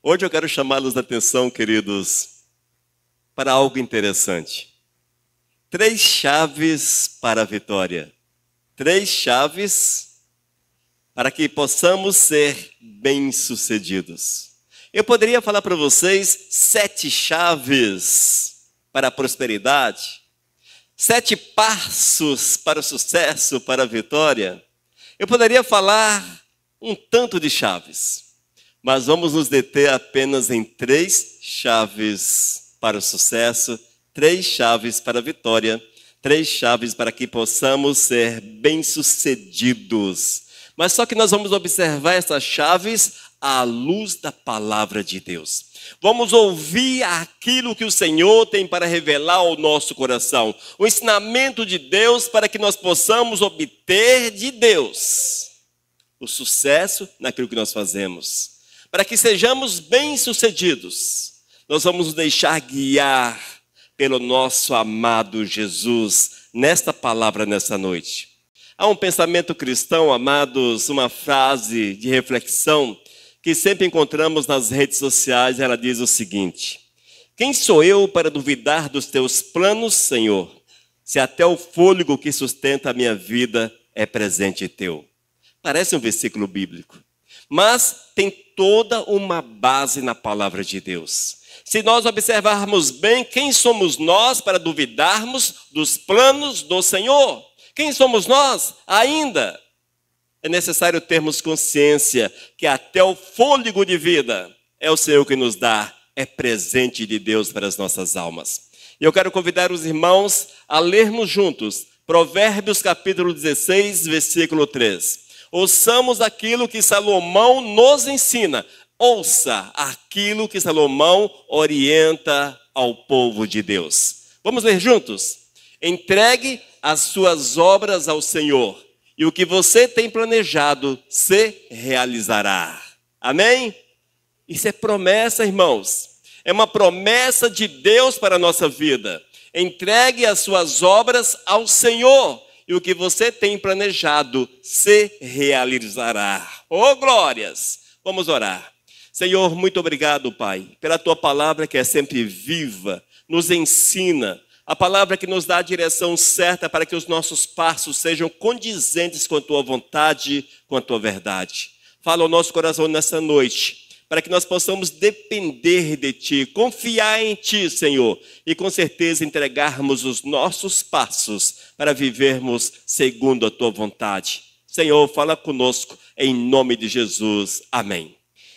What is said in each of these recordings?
Hoje eu quero chamá-los a atenção, queridos, para algo interessante. 3 chaves para a vitória. 3 chaves para que possamos ser bem-sucedidos. Eu poderia falar para vocês 7 chaves para a prosperidade, 7 passos para o sucesso, para a vitória. Eu poderia falar um tanto de chaves. Mas vamos nos deter apenas em 3 chaves para o sucesso, 3 chaves para a vitória, 3 chaves para que possamos ser bem-sucedidos. Mas só que nós vamos observar essas chaves à luz da palavra de Deus. Vamos ouvir aquilo que o Senhor tem para revelar ao nosso coração. O ensinamento de Deus para que nós possamos obter de Deus o sucesso naquilo que nós fazemos. Para que sejamos bem-sucedidos, nós vamos nos deixar guiar pelo nosso amado Jesus nesta palavra, nessa noite. Há um pensamento cristão, amados, uma frase de reflexão que sempre encontramos nas redes sociais. Ela diz o seguinte: quem sou eu para duvidar dos teus planos, Senhor, se até o fôlego que sustenta a minha vida é presente teu? Parece um versículo bíblico, mas tem toda uma base na palavra de Deus. Se nós observarmos bem, quem somos nós para duvidarmos dos planos do Senhor? Quem somos nós ainda? É necessário termos consciência que até o fôlego de vida é o Senhor que nos dá, é presente de Deus para as nossas almas. E eu quero convidar os irmãos a lermos juntos Provérbios capítulo 16, versículo 3. Ouçamos aquilo que Salomão nos ensina. Ouça aquilo que Salomão orienta ao povo de Deus. Vamos ler juntos? Entregue as suas obras ao Senhor, e o que você tem planejado se realizará. Amém? Isso é promessa, irmãos. É uma promessa de Deus para a nossa vida. Entregue as suas obras ao Senhor, e o que você tem planejado se realizará. Oh, glórias! Vamos orar. Senhor, muito obrigado, Pai, pela Tua palavra que é sempre viva, nos ensina, a palavra que nos dá a direção certa para que os nossos passos sejam condizentes com a Tua vontade, com a Tua verdade. Fala ao nosso coração nessa noite, para que nós possamos depender de Ti, confiar em Ti, Senhor, e com certeza entregarmos os nossos passos para vivermos segundo a Tua vontade. Senhor, fala conosco em nome de Jesus. Amém.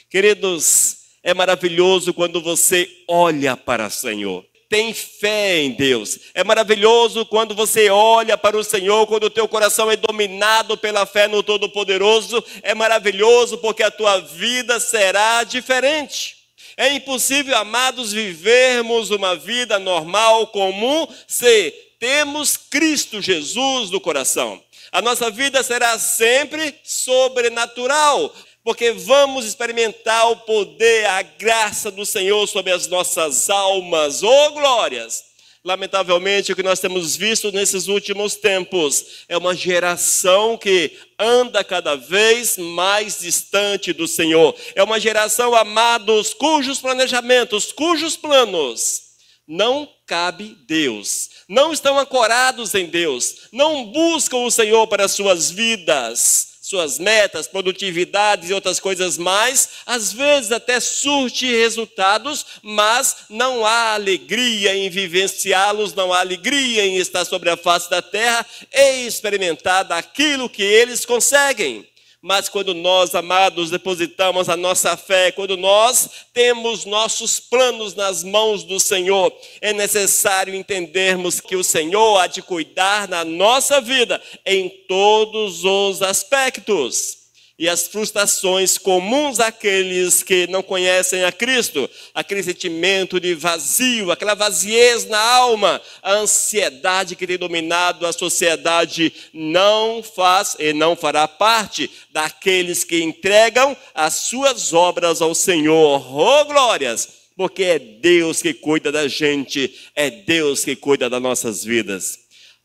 Queridos, é maravilhoso quando você olha para o Senhor. Tem fé em Deus. É maravilhoso quando você olha para o Senhor, quando o teu coração é dominado pela fé no Todo-Poderoso. É maravilhoso porque a tua vida será diferente. É impossível, amados, vivermos uma vida normal, comum, se temos Cristo Jesus no coração. A nossa vida será sempre sobrenatural, porque vamos experimentar o poder, a graça do Senhor sobre as nossas almas. Oh, glórias! Lamentavelmente, o que nós temos visto nesses últimos tempos é uma geração que anda cada vez mais distante do Senhor. É uma geração, amados, cujos planejamentos, cujos planos não cabe Deus. Não estão ancorados em Deus. Não buscam o Senhor para as suas vidas. Suas metas, produtividades e outras coisas mais, às vezes até surte resultados, mas não há alegria em vivenciá-los, não há alegria em estar sobre a face da terra e experimentar daquilo que eles conseguem. Mas quando nós, amados, depositamos a nossa fé, quando nós temos nossos planos nas mãos do Senhor, é necessário entendermos que o Senhor há de cuidar na nossa vida em todos os aspectos. E as frustrações comuns àqueles que não conhecem a Cristo, aquele sentimento de vazio, aquela vaziez na alma, a ansiedade que tem dominado a sociedade, não faz e não fará parte daqueles que entregam as suas obras ao Senhor. Oh, glórias! Porque é Deus que cuida da gente, é Deus que cuida das nossas vidas.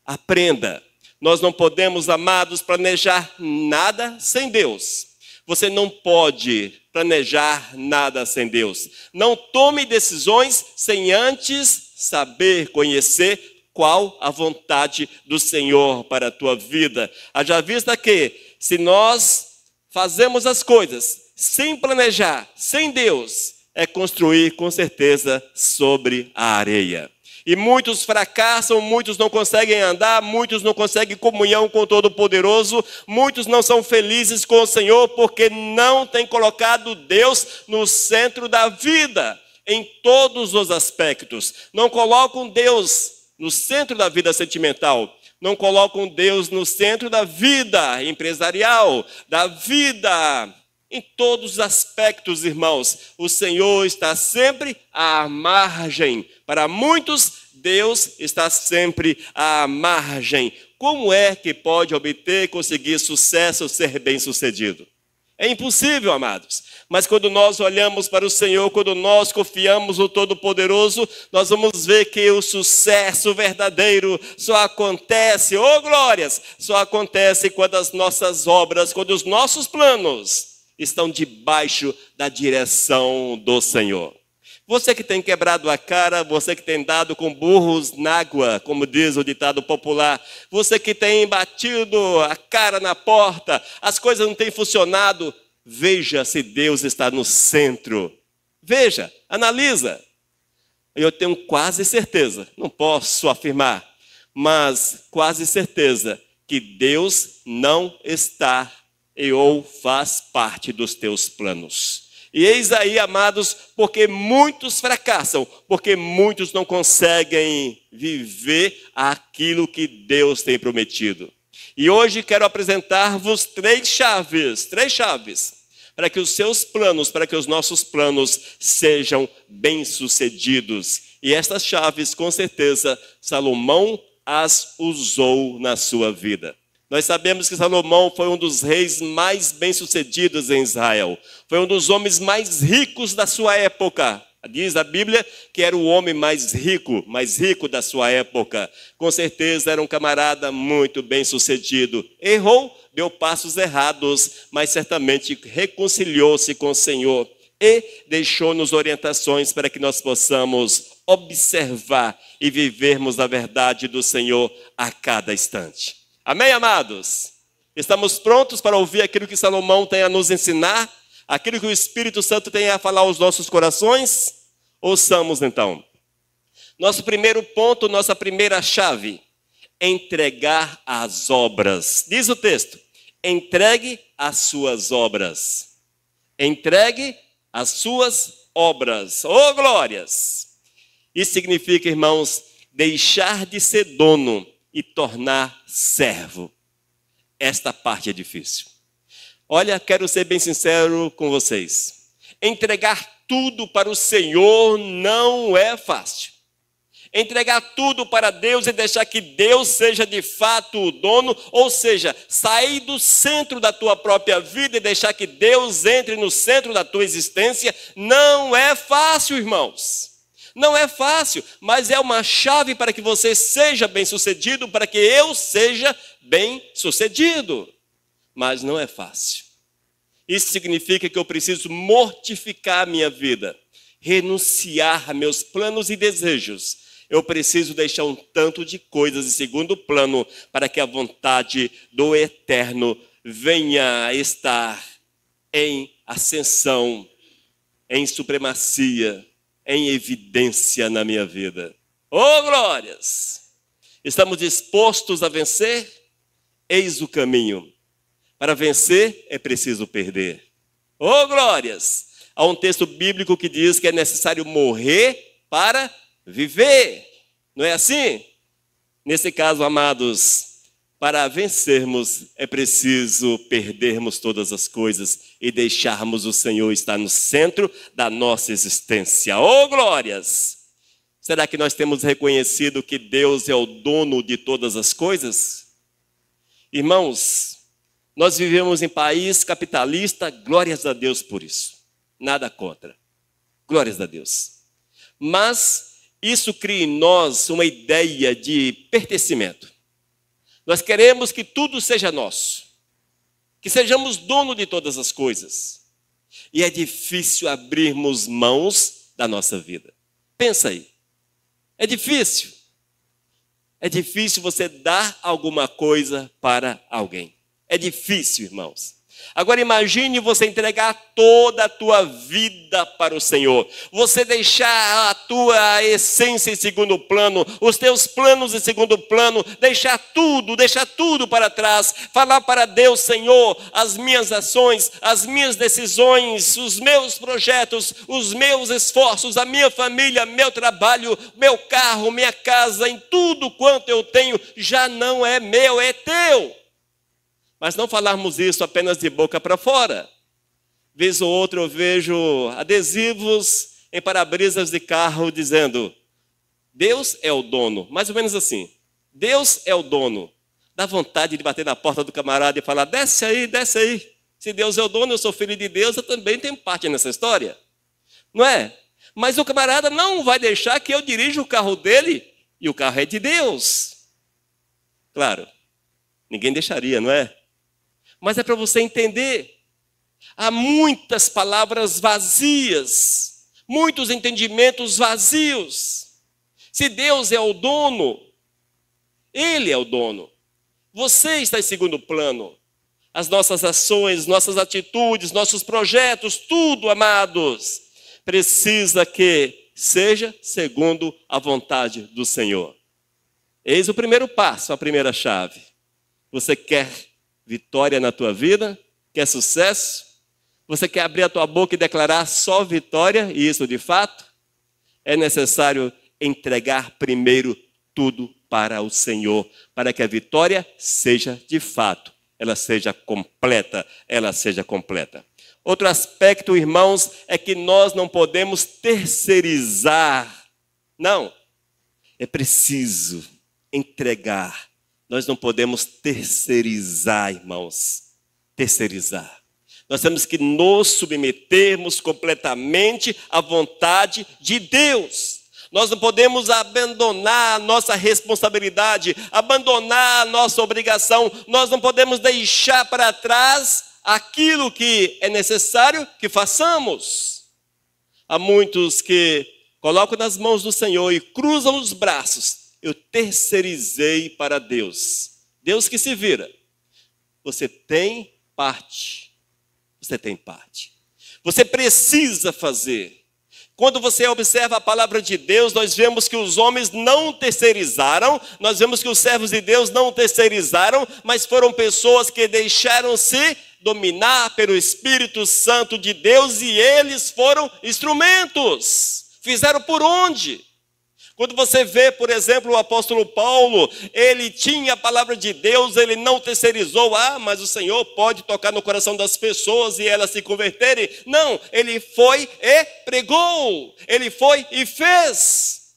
Aprenda. Nós não podemos, amados, planejar nada sem Deus. Você não pode planejar nada sem Deus. Não tome decisões sem antes saber, conhecer qual a vontade do Senhor para a tua vida. Haja vista que, se nós fazemos as coisas sem planejar, sem Deus, é construir com certeza sobre a areia. E muitos fracassam, muitos não conseguem andar, muitos não conseguem comunhão com o Todo-Poderoso, muitos não são felizes com o Senhor porque não têm colocado Deus no centro da vida, em todos os aspectos. Não colocam Deus no centro da vida sentimental, não colocam Deus no centro da vida empresarial, da vida em todos os aspectos, irmãos. O Senhor está sempre à margem. Para muitos, Deus está sempre à margem. Como é que pode obter, conseguir sucesso, ser bem-sucedido? É impossível, amados. Mas quando nós olhamos para o Senhor, quando nós confiamos no Todo-Poderoso, nós vamos ver que o sucesso verdadeiro só acontece, oh glórias, só acontece quando as nossas obras, quando os nossos planos estão debaixo da direção do Senhor. Você que tem quebrado a cara, você que tem dado com burros na água, como diz o ditado popular, você que tem batido a cara na porta, as coisas não têm funcionado, veja se Deus está no centro. Veja, analisa. Eu tenho quase certeza, não posso afirmar, mas quase certeza que Deus não está ou faz parte dos teus planos. E eis aí, amados, porque muitos fracassam, porque muitos não conseguem viver aquilo que Deus tem prometido. E hoje quero apresentar-vos três chaves, para que os seus planos, para que os nossos planos sejam bem-sucedidos. E estas chaves, com certeza, Salomão as usou na sua vida. Nós sabemos que Salomão foi um dos reis mais bem-sucedidos em Israel. Foi um dos homens mais ricos da sua época. Diz a Bíblia que era o homem mais rico da sua época. Com certeza era um camarada muito bem-sucedido. Errou, deu passos errados, mas certamente reconciliou-se com o Senhor e deixou-nos orientações para que nós possamos observar e vivermos a verdade do Senhor a cada instante. Amém, amados? Estamos prontos para ouvir aquilo que Salomão tem a nos ensinar? Aquilo que o Espírito Santo tem a falar aos nossos corações? Ouçamos então. Nosso primeiro ponto, nossa primeira chave: entregar as obras. Diz o texto: entregue as suas obras. Entregue as suas obras. Oh, glórias! Isso significa, irmãos, deixar de ser dono e tornar servo. Esta parte é difícil. Olha, quero ser bem sincero com vocês. Entregar tudo para o Senhor não é fácil. Entregar tudo para Deus e deixar que Deus seja de fato o dono, ou seja, sair do centro da tua própria vida e deixar que Deus entre no centro da tua existência, não é fácil, irmãos. Não é fácil, mas é uma chave para que você seja bem-sucedido, para que eu seja bem-sucedido. Mas não é fácil. Isso significa que eu preciso mortificar a minha vida, renunciar a meus planos e desejos. Eu preciso deixar um tanto de coisas em segundo plano para que a vontade do Eterno venha a estar em ascensão, em supremacia, em evidência na minha vida. Oh, glórias! Estamos dispostos a vencer? Eis o caminho. Para vencer é preciso perder. Oh, glórias! Há um texto bíblico que diz que é necessário morrer para viver. Não é assim? Nesse caso, amados, para vencermos é preciso perdermos todas as coisas e deixarmos o Senhor estar no centro da nossa existência. Oh, glórias! Será que nós temos reconhecido que Deus é o dono de todas as coisas? Irmãos, nós vivemos em país capitalista, glórias a Deus por isso. Nada contra. Glórias a Deus. Mas isso cria em nós uma ideia de pertencimento. Nós queremos que tudo seja nosso. que sejamos dono de todas as coisas. E é difícil abrirmos mãos da nossa vida. Pensa aí. É difícil. É difícil você dar alguma coisa para alguém. É difícil, irmãos. Agora imagine você entregar toda a tua vida para o Senhor. Você deixar a tua essência em segundo plano, os teus planos em segundo plano, deixar tudo para trás. Falar para Deus: Senhor, as minhas ações, as minhas decisões, os meus projetos, os meus esforços, a minha família, meu trabalho, meu carro, minha casa, em tudo quanto eu tenho, já não é meu, é teu. Mas não falarmos isso apenas de boca para fora. Vez ou outra eu vejo adesivos em para-brisas de carro dizendo: Deus é o dono. Mais ou menos assim. Deus é o dono. Dá vontade de bater na porta do camarada e falar: desce aí, desce aí. Se Deus é o dono, eu sou filho de Deus, eu também tenho parte nessa história. Não é? Mas o camarada não vai deixar que eu dirija o carro dele, e o carro é de Deus. Claro, ninguém deixaria, não é? Mas é para você entender. Há muitas palavras vazias, muitos entendimentos vazios. Se Deus é o dono, Ele é o dono. Você está em segundo plano. As nossas ações, nossas atitudes, nossos projetos, tudo, amados, precisa que seja segundo a vontade do Senhor. Eis o primeiro passo, a primeira chave. Você quer vitória na tua vida? Quer sucesso? Você quer abrir a tua boca e declarar só vitória? E isso de fato? É necessário entregar primeiro tudo para o Senhor, para que a vitória seja de fato, ela seja completa, Outro aspecto, irmãos, é que nós não podemos terceirizar. Não, é preciso entregar. Nós não podemos terceirizar, irmãos. Terceirizar. Nós temos que nos submetermos completamente à vontade de Deus. Nós não podemos abandonar a nossa responsabilidade, abandonar a nossa obrigação. Nós não podemos deixar para trás aquilo que é necessário que façamos. Há muitos que colocam nas mãos do Senhor e cruzam os braços. Eu terceirizei para Deus. Deus que se vira. Você tem parte. Você tem parte. Você precisa fazer. Quando você observa a palavra de Deus, nós vemos que os homens não terceirizaram, nós vemos que os servos de Deus não terceirizaram, mas foram pessoas que deixaram-se dominar pelo Espírito Santo de Deus e eles foram instrumentos. Fizeram por onde? Quando você vê, por exemplo, o apóstolo Paulo, ele tinha a palavra de Deus, ele não terceirizou. Mas o Senhor pode tocar no coração das pessoas e elas se converterem. Não, ele foi e pregou, ele foi e fez.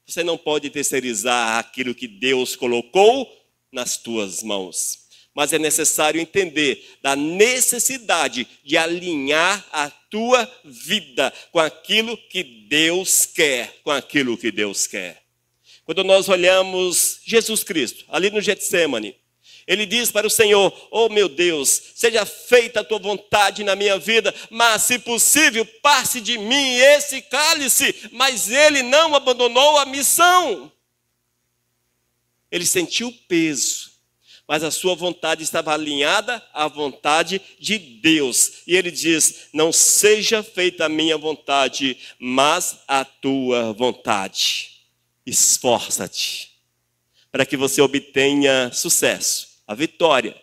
Você não pode terceirizar aquilo que Deus colocou nas tuas mãos. Mas é necessário entender da necessidade de alinhar a tua vida com aquilo que Deus quer, Quando nós olhamos Jesus Cristo, ali no Getsêmani, ele diz para o Senhor: oh meu Deus, seja feita a tua vontade na minha vida, mas se possível, passe de mim esse cálice. Mas ele não abandonou a missão. Ele sentiu o peso. Mas a sua vontade estava alinhada à vontade de Deus. E ele diz: não seja feita a minha vontade, mas a tua vontade. Esforça-te para que você obtenha sucesso, a vitória,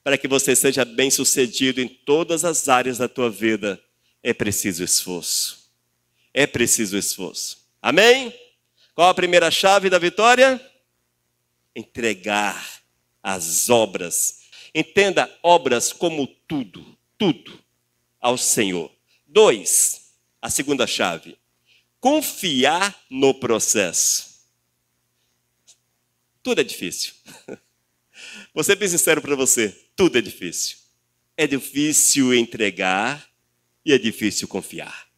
para que você seja bem-sucedido em todas as áreas da tua vida. É preciso esforço. É preciso esforço. Amém? Qual a primeira chave da vitória? Entregar as obras. Entenda obras como tudo ao Senhor. 2, a segunda chave. Confiar no processo. Tudo é difícil. Vou ser bem sincero para você, tudo é difícil. É difícil entregar e é difícil confiar.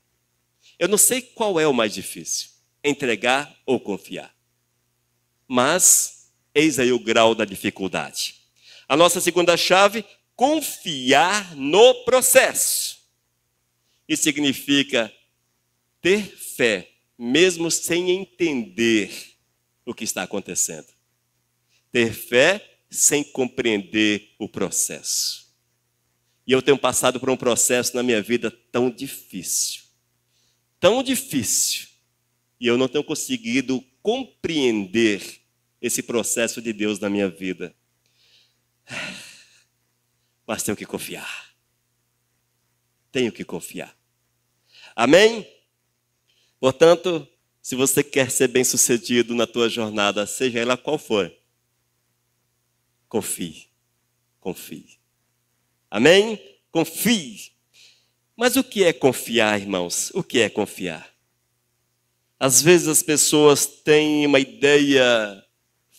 Eu não sei qual é o mais difícil, entregar ou confiar. Mas eis aí o grau da dificuldade. A nossa segunda chave, confiar no processo. Isso significa ter fé, mesmo sem entender o que está acontecendo. Ter fé sem compreender o processo. E eu tenho passado por um processo na minha vida tão difícil. E eu não tenho conseguido compreender esse processo de Deus na minha vida. Mas tenho que confiar. Tenho que confiar. Amém? Portanto, se você quer ser bem-sucedido na tua jornada, seja ela qual for, confie. Confie. Amém? Confie. Mas o que é confiar, irmãos? O que é confiar? Às vezes as pessoas têm uma ideia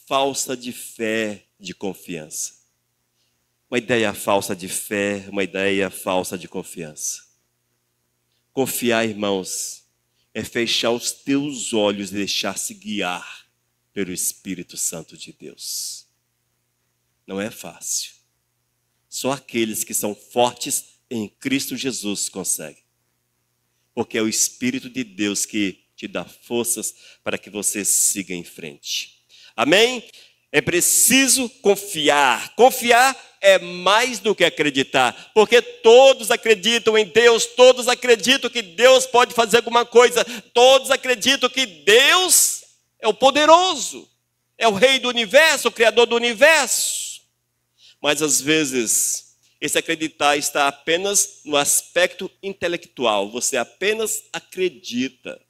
falsa de fé, de confiança. Uma ideia falsa de fé, uma ideia falsa de confiança. Confiar, irmãos, é fechar os teus olhos e deixar-se guiar pelo Espírito Santo de Deus. Não é fácil. Só aqueles que são fortes em Cristo Jesus conseguem. Porque é o Espírito de Deus que te dá forças para que você siga em frente. Amém? É preciso confiar. Confiar é mais do que acreditar. Porque todos acreditam em Deus, todos acreditam que Deus pode fazer alguma coisa, todos acreditam que Deus é o poderoso, é o Rei do Universo, o Criador do Universo. Mas às vezes, esse acreditar está apenas no aspecto intelectual. Você apenas acredita.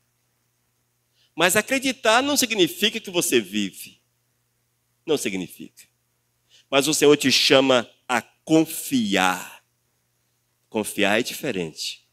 Mas acreditar não significa que você vive. Não significa. Mas o Senhor te chama a confiar. Confiar é diferente.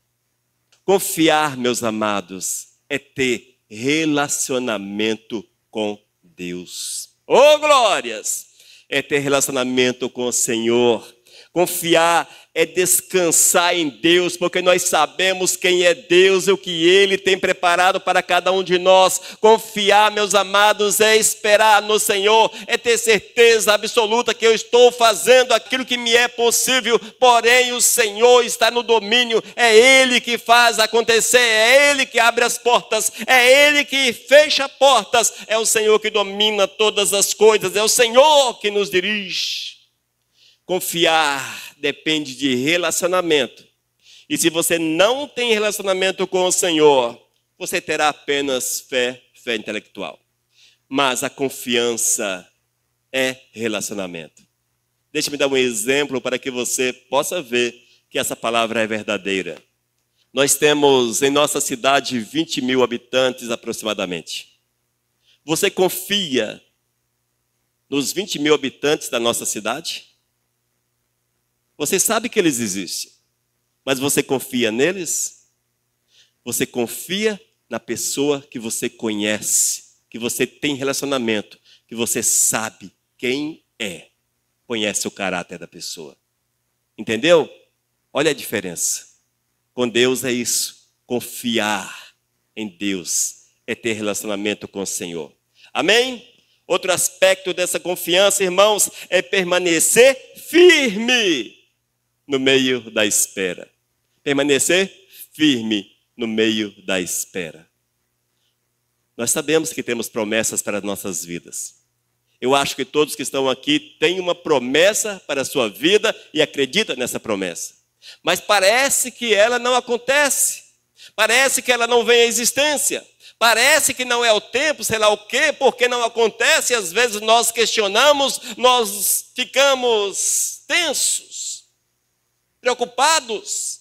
Confiar, meus amados, é ter relacionamento com Deus. Oh, glórias! É ter relacionamento com o Senhor. Confiar é descansar em Deus, porque nós sabemos quem é Deus e o que Ele tem preparado para cada um de nós. Confiar, meus amados, é esperar no Senhor, é ter certeza absoluta que eu estou fazendo aquilo que me é possível, porém o Senhor está no domínio, é Ele que faz acontecer, é Ele que abre as portas, é Ele que fecha portas, é o Senhor que domina todas as coisas, é o Senhor que nos dirige. Confiar depende de relacionamento. E se você não tem relacionamento com o Senhor, você terá apenas fé intelectual. Mas a confiança é relacionamento. Deixa-me dar um exemplo para que você possa ver que essa palavra é verdadeira. Nós temos em nossa cidade 20 mil habitantes aproximadamente. Você confia nos 20 mil habitantes da nossa cidade? Você sabe que eles existem, mas você confia neles? Você confia na pessoa que você conhece, que você tem relacionamento, que você sabe quem é, conhece o caráter da pessoa. Entendeu? Olha a diferença. Com Deus é isso. Confiar em Deus é ter relacionamento com o Senhor. Amém? Outro aspecto dessa confiança, irmãos, é permanecer firme no meio da espera. Permanecer firme no meio da espera. Nós sabemos que temos promessas para as nossas vidas. Eu acho que todos que estão aqui têm uma promessa para a sua vida e acreditam nessa promessa. Mas parece que ela não acontece. Parece que ela não vem à existência. Parece que não é o tempo, sei lá o quê, porque não acontece. Às vezes nós questionamos, nós ficamos tensos, preocupados,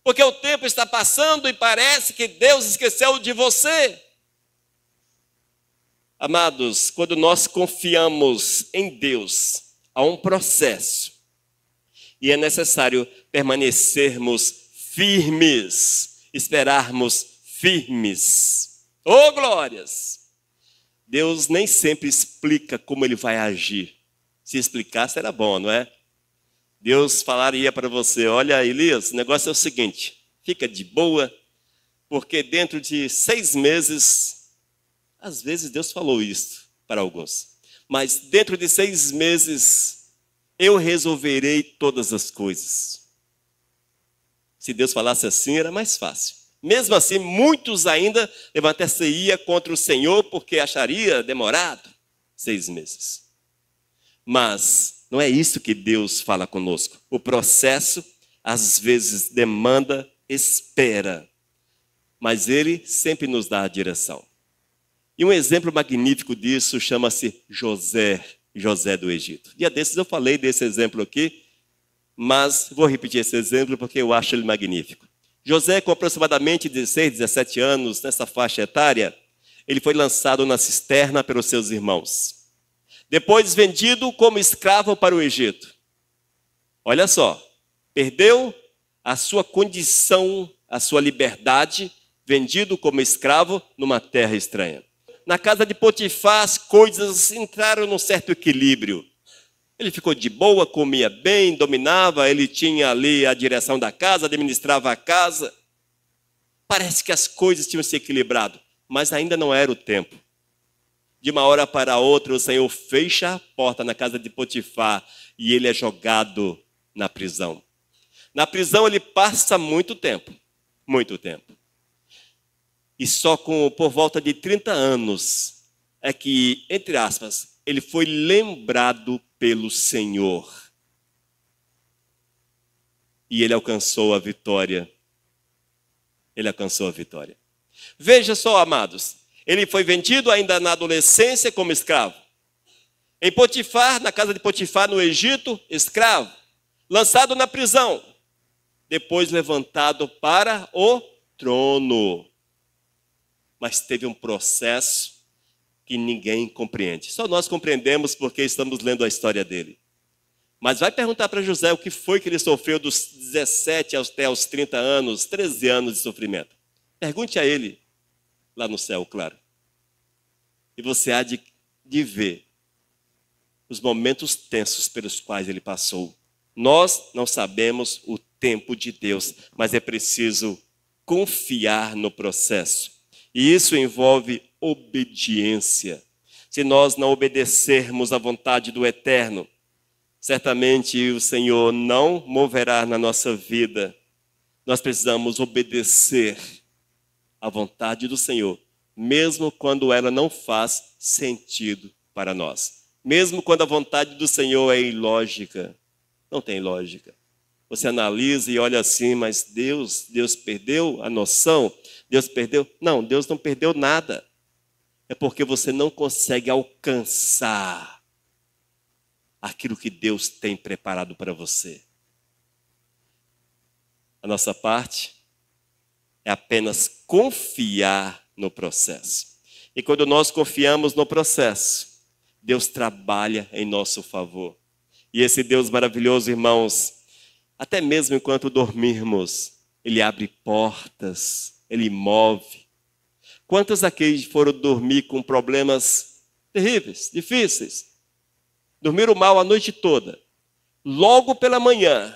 porque o tempo está passando e parece que Deus esqueceu de você. Amados, quando nós confiamos em Deus, há um processo e é necessário permanecermos firmes, esperarmos firmes. Oh, glórias! Deus nem sempre explica como Ele vai agir. Se explicasse era bom, não é? Deus falaria para você, olha Elias, o negócio é o seguinte, fica de boa, porque dentro de 6 meses, às vezes Deus falou isso para alguns, mas dentro de 6 meses eu resolverei todas as coisas. Se Deus falasse assim, era mais fácil. Mesmo assim, muitos ainda levantar-se-ia contra o Senhor, porque acharia demorado 6 meses. Mas não é isso que Deus fala conosco. O processo, às vezes, demanda espera, mas Ele sempre nos dá a direção. E um exemplo magnífico disso chama-se José do Egito. Dia desses eu falei desse exemplo aqui, mas vou repetir esse exemplo porque eu acho ele magnífico. José, com aproximadamente 16, 17 anos, nessa faixa etária, ele foi lançado na cisterna pelos seus irmãos. Depois vendido como escravo para o Egito. Olha só, perdeu a sua condição, a sua liberdade, vendido como escravo numa terra estranha. Na casa de Potifar, as coisas entraram num certo equilíbrio. Ele ficou de boa, comia bem, dominava, ele tinha ali a direção da casa, administrava a casa. Parece que as coisas tinham se equilibrado, mas ainda não era o tempo. De uma hora para outra, o Senhor fecha a porta na casa de Potifar e ele é jogado na prisão. Na prisão ele passa muito tempo. E só por volta de 30 anos é que, entre aspas, ele foi lembrado pelo Senhor. E ele alcançou a vitória. Veja só, amados, ele foi vendido ainda na adolescência como escravo. Em Potifar, na casa de Potifar, no Egito, escravo. Lançado na prisão. Depois levantado para o trono. Mas teve um processo que ninguém compreende. Só nós compreendemos porque estamos lendo a história dele. Mas vai perguntar para José o que foi que ele sofreu dos 17 até os 30 anos, 13 anos de sofrimento. Pergunte a ele, lá no céu, claro. E você há de ver os momentos tensos pelos quais ele passou. Nós não sabemos o tempo de Deus, mas é preciso confiar no processo. E isso envolve obediência. Se nós não obedecermos à vontade do Eterno, certamente o Senhor não moverá na nossa vida. Nós precisamos obedecer à vontade do Senhor, mesmo quando ela não faz sentido para nós. Mesmo quando a vontade do Senhor é ilógica. Não tem lógica. Você analisa e olha assim, mas Deus perdeu a noção? Deus perdeu? Não, Deus não perdeu nada. É porque você não consegue alcançar aquilo que Deus tem preparado para você. A nossa parte é apenas confiar no processo. E quando nós confiamos no processo, Deus trabalha em nosso favor. E esse Deus maravilhoso, irmãos, até mesmo enquanto dormirmos, Ele abre portas, Ele move. Quantos aqui foram dormir com problemas terríveis, difíceis? Dormiram mal a noite toda. Logo pela manhã,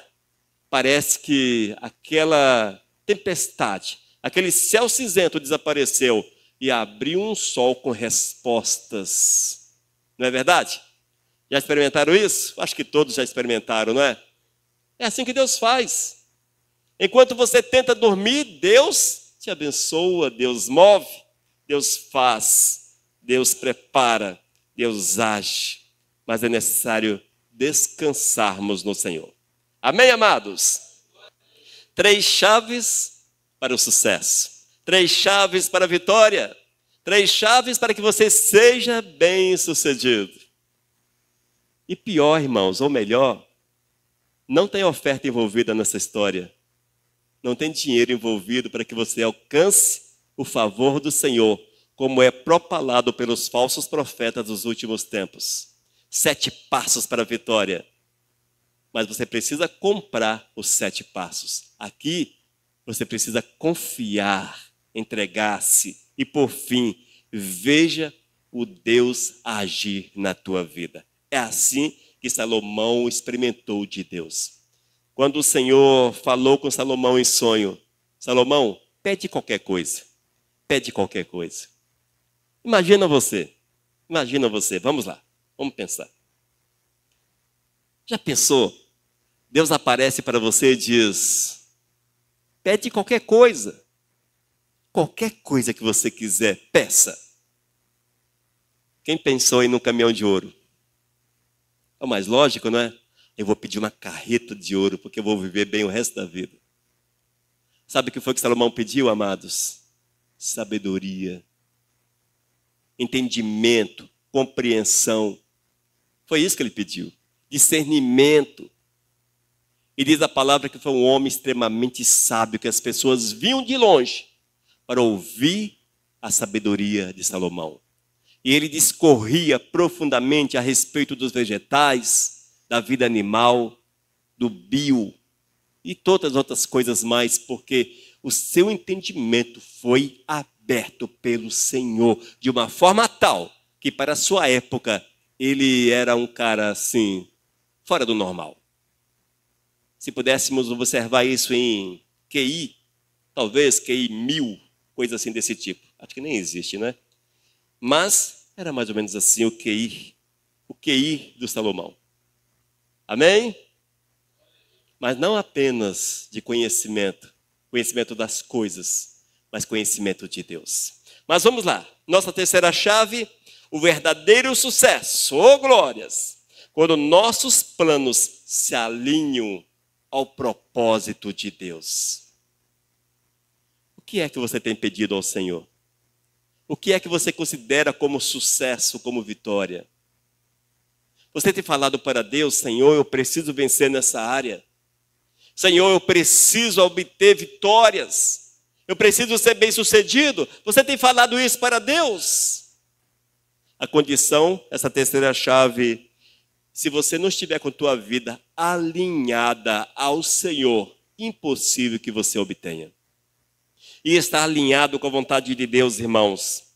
parece que aquela tempestade, aquele céu cinzento desapareceu e abriu um sol com respostas. Não é verdade? Já experimentaram isso? Acho que todos já experimentaram, não é? É assim que Deus faz. Enquanto você tenta dormir, Deus te abençoa, Deus move, Deus faz, Deus prepara, Deus age. Mas é necessário descansarmos no Senhor. Amém, amados? 3 chaves para o sucesso. 3 chaves para a vitória. 3 chaves para que você seja bem-sucedido. E pior, irmãos, ou melhor, não tem oferta envolvida nessa história. Não tem dinheiro envolvido para que você alcance o favor do Senhor, como é propalado pelos falsos profetas dos últimos tempos. 7 passos para a vitória. Mas você precisa comprar os 7 passos. Aqui, você precisa confiar, entregar-se e, por fim, veja o Deus agir na tua vida. É assim que Salomão experimentou de Deus. Quando o Senhor falou com Salomão em sonho, Salomão, pede qualquer coisa. Pede qualquer coisa. Imagina você, vamos lá, vamos pensar. Já pensou? Deus aparece para você e diz: pede qualquer coisa. Qualquer coisa que você quiser, peça. Quem pensou em ir num caminhão de ouro? É o mais lógico, não é? Eu vou pedir uma carreta de ouro, porque eu vou viver bem o resto da vida. Sabe o que foi que Salomão pediu, amados? Sabedoria, entendimento, compreensão. Foi isso que ele pediu. Discernimento. E diz a palavra que foi um homem extremamente sábio, que as pessoas vinham de longe para ouvir a sabedoria de Salomão. E ele discorria profundamente a respeito dos vegetais, da vida animal, do bio e todas as outras coisas mais, porque o seu entendimento foi aberto pelo Senhor de uma forma tal que para a sua época ele era um cara assim, fora do normal. Se pudéssemos observar isso em QI, talvez QI 1000, coisa assim desse tipo. Acho que nem existe, né? Mas era mais ou menos assim o QI do Salomão. Amém? Mas não apenas de conhecimento das coisas, mas conhecimento de Deus. Mas vamos lá, nossa terceira chave, o verdadeiro sucesso, glórias, quando nossos planos se alinham ao propósito de Deus. O que é que você tem pedido ao Senhor? O que é que você considera como sucesso, como vitória? Você tem falado para Deus: Senhor, eu preciso vencer nessa área. Senhor, eu preciso obter vitórias. Eu preciso ser bem-sucedido. Você tem falado isso para Deus? A condição, essa terceira chave, se você não estiver com a tua vida alinhada ao Senhor, impossível que você obtenha. E estar alinhado com a vontade de Deus, irmãos,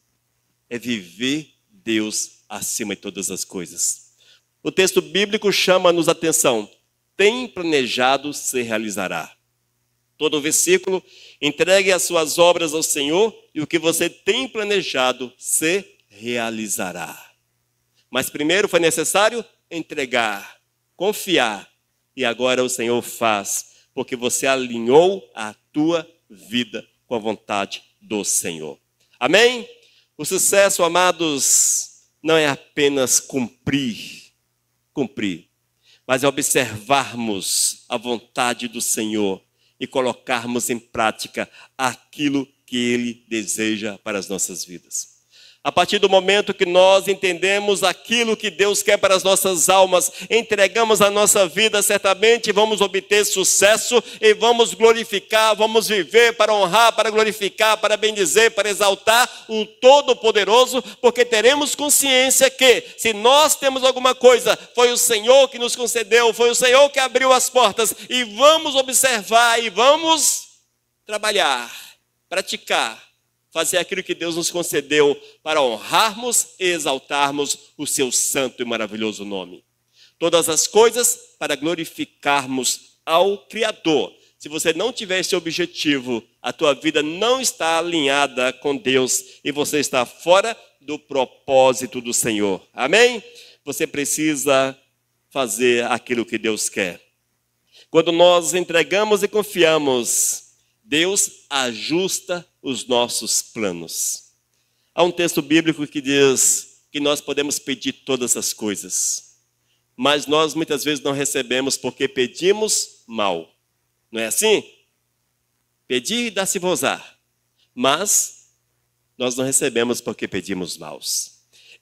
é viver Deus acima de todas as coisas. O texto bíblico chama-nos a atenção. Tem planejado, se realizará. Todo o versículo, entregue as suas obras ao Senhor e o que você tem planejado se realizará. Mas primeiro foi necessário entregar, confiar. E agora o Senhor faz, porque você alinhou a tua vida com a vontade do Senhor. Amém? O sucesso, amados, não é apenas cumprir, mas é observarmos a vontade do Senhor e colocarmos em prática aquilo que Ele deseja para as nossas vidas. A partir do momento que nós entendemos aquilo que Deus quer para as nossas almas, entregamos a nossa vida, certamente vamos obter sucesso e vamos glorificar, vamos viver para honrar, para glorificar, para bendizer, para exaltar o Todo-Poderoso, porque teremos consciência que, se nós temos alguma coisa, foi o Senhor que nos concedeu, foi o Senhor que abriu as portas, e vamos observar e vamos trabalhar, praticar, fazer aquilo que Deus nos concedeu para honrarmos e exaltarmos o seu santo e maravilhoso nome. Todas as coisas para glorificarmos ao Criador. Se você não tiver esse objetivo, a tua vida não está alinhada com Deus e você está fora do propósito do Senhor. Amém? Você precisa fazer aquilo que Deus quer. Quando nós entregamos e confiamos, Deus ajusta os nossos planos. Há um texto bíblico que diz que nós podemos pedir todas as coisas, mas nós muitas vezes não recebemos porque pedimos mal. Não é assim? Pedir e dá-se-vos-á, mas nós não recebemos porque pedimos maus.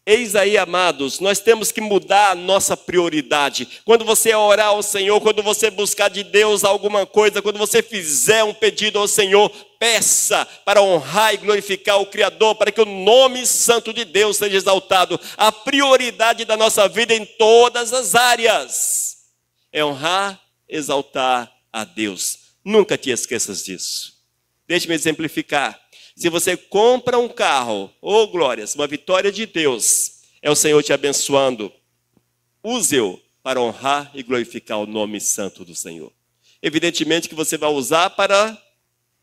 Eis aí, amados, nós temos que mudar a nossa prioridade. Quando você orar ao Senhor, quando você buscar de Deus alguma coisa, quando você fizer um pedido ao Senhor, peça para honrar e glorificar o Criador, para que o nome santo de Deus seja exaltado. A prioridade da nossa vida em todas as áreas é honrar, exaltar a Deus. Nunca te esqueças disso. Deixe-me exemplificar. Se você compra um carro, glórias, uma vitória de Deus, é o Senhor te abençoando. Use-o para honrar e glorificar o nome santo do Senhor. Evidentemente que você vai usar para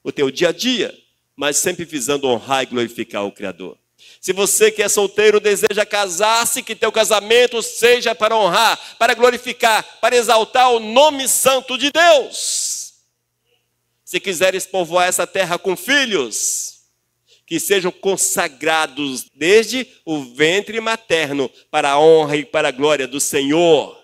o teu dia a dia, mas sempre visando honrar e glorificar o Criador. Se você que é solteiro deseja casar-se, que teu casamento seja para honrar, para glorificar, para exaltar o nome santo de Deus. Se quiseres povoar essa terra com filhos, que sejam consagrados desde o ventre materno para a honra e para a glória do Senhor.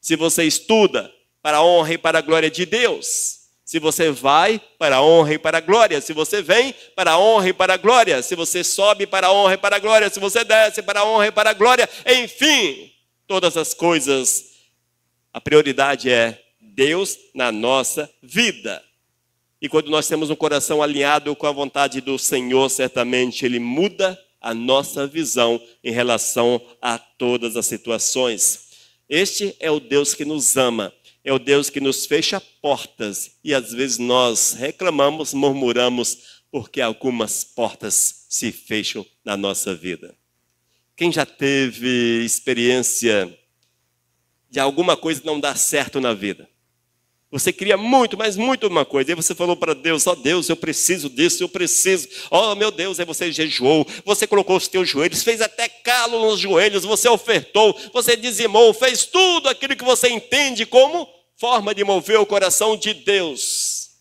Se você estuda, para a honra e para a glória de Deus. Se você vai, para a honra e para a glória. Se você vem, para a honra e para a glória. Se você sobe, para a honra e para a glória. Se você desce, para a honra e para a glória. Enfim, todas as coisas, a prioridade é Deus na nossa vida. E quando nós temos um coração alinhado com a vontade do Senhor, certamente Ele muda a nossa visão em relação a todas as situações. Este é o Deus que nos ama. É o Deus que nos fecha portas e às vezes nós reclamamos, murmuramos, porque algumas portas se fecham na nossa vida. Quem já teve experiência de alguma coisa não dar certo na vida? Você queria muito, mas muito uma coisa. E você falou para Deus, ó Deus, eu preciso disso, eu preciso. Ó meu Deus, aí você jejuou, você colocou os teus joelhos, fez até calo nos joelhos, você ofertou, você dizimou, fez tudo aquilo que você entende como forma de mover o coração de Deus.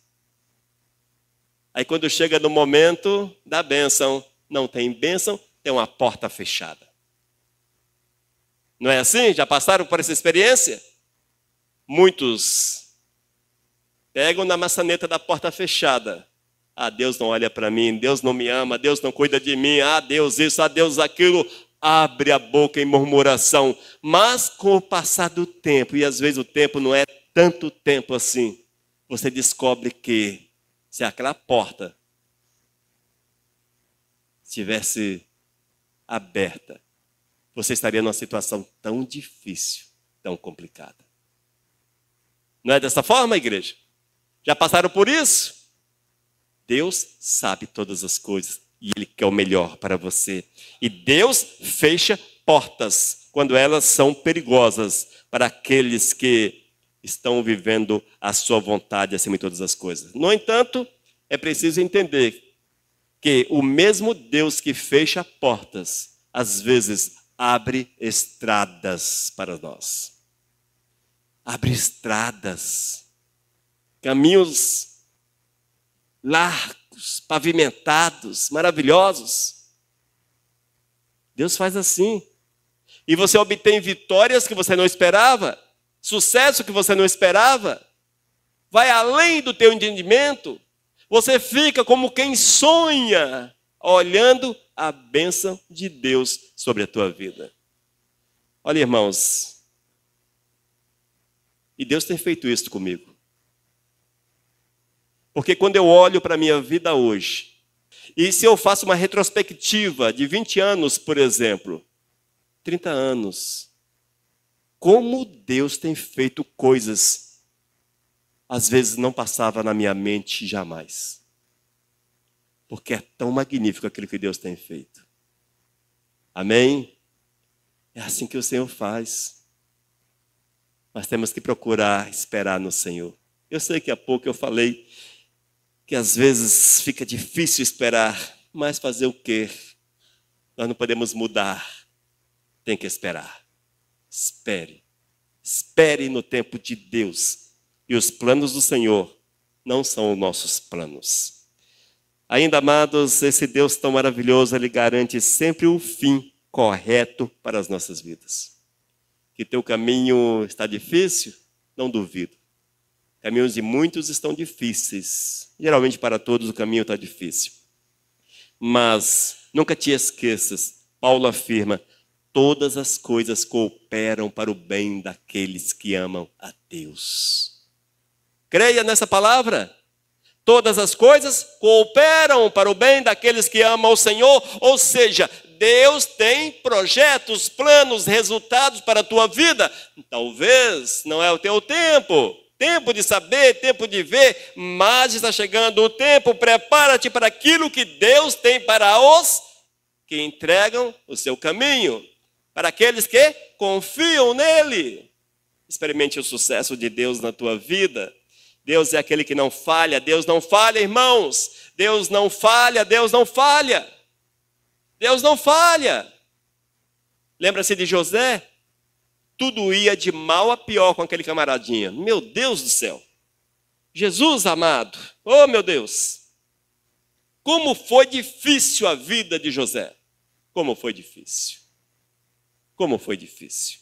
Aí quando chega no momento da bênção, não tem bênção, tem uma porta fechada. Não é assim? Já passaram por essa experiência? Muitos pegam na maçaneta da porta fechada. Ah, Deus não olha para mim, Deus não me ama, Deus não cuida de mim, ah, Deus isso, ah, Deus aquilo. Abre a boca em murmuração. Mas com o passar do tempo, e às vezes o tempo não é tanto tempo assim, você descobre que se aquela porta estivesse aberta, você estaria numa situação tão difícil, tão complicada. Não é dessa forma, igreja? Já passaram por isso? Deus sabe todas as coisas e Ele quer o melhor para você. E Deus fecha portas quando elas são perigosas para aqueles que estão vivendo a sua vontade acima de todas as coisas. No entanto, é preciso entender que o mesmo Deus que fecha portas, às vezes abre estradas para nós. Abre estradas, caminhos largos, pavimentados, maravilhosos. Deus faz assim. E você obtém vitórias que você não esperava, sucesso que você não esperava, vai além do teu entendimento. Você fica como quem sonha, olhando a bênção de Deus sobre a tua vida. Olha, irmãos, e Deus tem feito isso comigo. Porque quando eu olho para a minha vida hoje, e se eu faço uma retrospectiva de 20 anos, por exemplo, 30 anos, como Deus tem feito coisas, às vezes não passava na minha mente jamais. Porque é tão magnífico aquilo que Deus tem feito. Amém? É assim que o Senhor faz. Mas temos que procurar esperar no Senhor. Eu sei que há pouco eu falei que às vezes fica difícil esperar, mas fazer o quê? Nós não podemos mudar. Tem que esperar. Espere. Espere no tempo de Deus. E os planos do Senhor não são os nossos planos. Ainda, amados, esse Deus tão maravilhoso, Ele garante sempre o fim correto para as nossas vidas. Que teu caminho está difícil? Não duvido. Caminhos de muitos estão difíceis. Geralmente para todos o caminho está difícil. Mas nunca te esqueças, Paulo afirma, todas as coisas cooperam para o bem daqueles que amam a Deus. Creia nessa palavra. Todas as coisas cooperam para o bem daqueles que amam o Senhor. Ou seja, Deus tem projetos, planos, resultados para a tua vida. Talvez não é o teu tempo. Tempo de saber, tempo de ver, mas está chegando o tempo, prepara-te para aquilo que Deus tem para os que entregam o seu caminho, para aqueles que confiam nele. Experimente o sucesso de Deus na tua vida. Deus é aquele que não falha, Deus não falha, irmãos. Deus não falha, Deus não falha. Deus não falha. Lembra-se de José? Tudo ia de mal a pior com aquele camaradinha. Meu Deus do céu. Jesus amado. Oh, meu Deus. Como foi difícil a vida de José. Como foi difícil. Como foi difícil.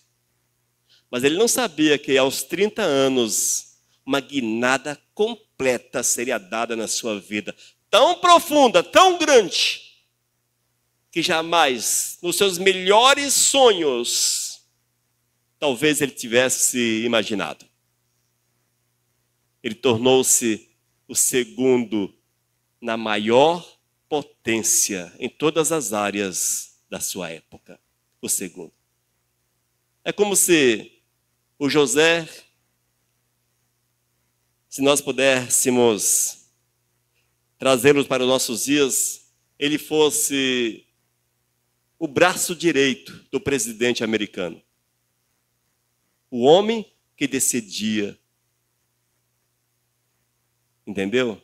Mas ele não sabia que aos 30 anos, uma guinada completa seria dada na sua vida. Tão profunda, tão grande, que jamais, nos seus melhores sonhos, talvez ele tivesse imaginado. Ele tornou-se o segundo na maior potência em todas as áreas da sua época. O segundo. É como se o José, se nós pudéssemos trazê-lo para os nossos dias, ele fosse o braço direito do presidente americano. O homem que decidia. Entendeu?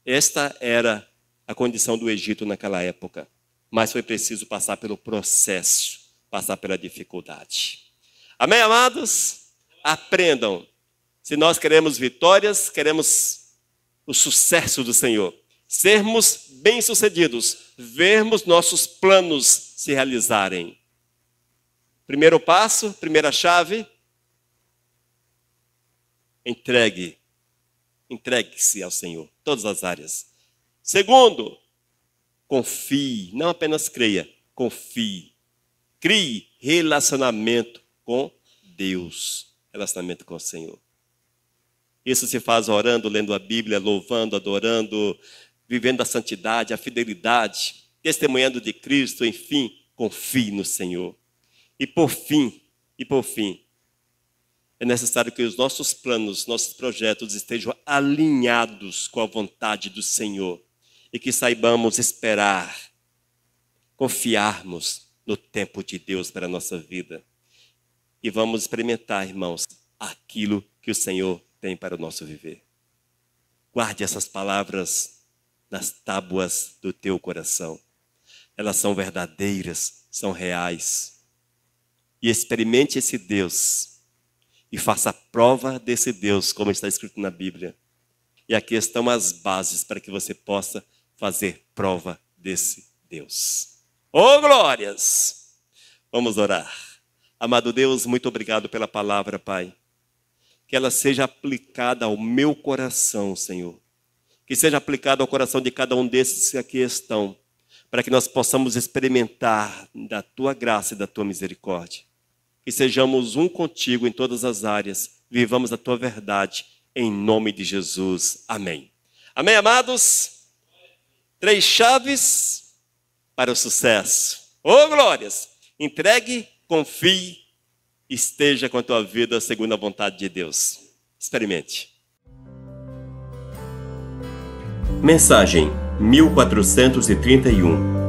Esta era a condição do Egito naquela época. Mas foi preciso passar pelo processo, passar pela dificuldade. Amém, amados? Aprendam. Se nós queremos vitórias, queremos o sucesso do Senhor. Sermos bem-sucedidos, vermos nossos planos se realizarem. Primeiro passo, primeira chave, entregue-se ao Senhor, todas as áreas. Segundo, confie, não apenas creia, confie. Crie relacionamento com Deus, relacionamento com o Senhor. Isso se faz orando, lendo a Bíblia, louvando, adorando, vivendo a santidade, a fidelidade, testemunhando de Cristo, enfim, confie no Senhor. E por fim, é necessário que os nossos planos, nossos projetos estejam alinhados com a vontade do Senhor e que saibamos esperar, confiarmos no tempo de Deus para a nossa vida. E vamos experimentar, irmãos, aquilo que o Senhor tem para o nosso viver. Guarde essas palavras nas tábuas do teu coração. Elas são verdadeiras, são reais. E experimente esse Deus. E faça prova desse Deus, como está escrito na Bíblia. E aqui estão as bases para que você possa fazer prova desse Deus. Oh, glórias! Vamos orar. Amado Deus, muito obrigado pela palavra, Pai. Que ela seja aplicada ao meu coração, Senhor. Que seja aplicada ao coração de cada um desses que aqui estão. Para que nós possamos experimentar da Tua graça e da Tua misericórdia. Que sejamos um contigo em todas as áreas. Vivamos a Tua verdade. Em nome de Jesus. Amém. Amém, amados? 3 chaves para o sucesso. Oh, glórias! Entregue, confie, esteja com a tua vida segundo a vontade de Deus. Experimente. Mensagem 1431.